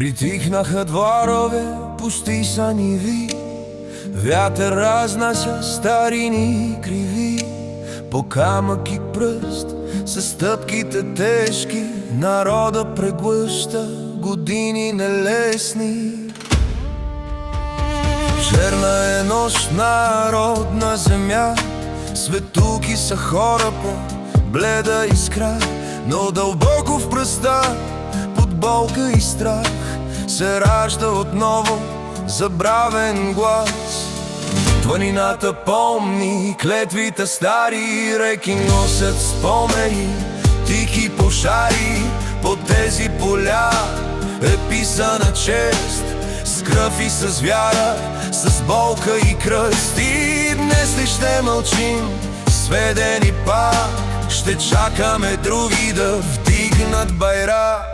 Притихнаха дворове, пусти са ниви, вятър разнася старини криви. По камък и пръст, със стъпките тежки, народа преглъща години нелесни. Черна е нощ на родна земя, светулки са хора по бледа искра, но дълбоко в пръста, под болка и страх, се ражда отново забравен глас. Планината помни клетвите стари, реки носят спомени, тихи пожари. По тези поля е писана чест, с кръв и с вяра, с болка и кръст. И днес ли ще мълчим, сведени пак, ще чакаме други да вдигнат байрак.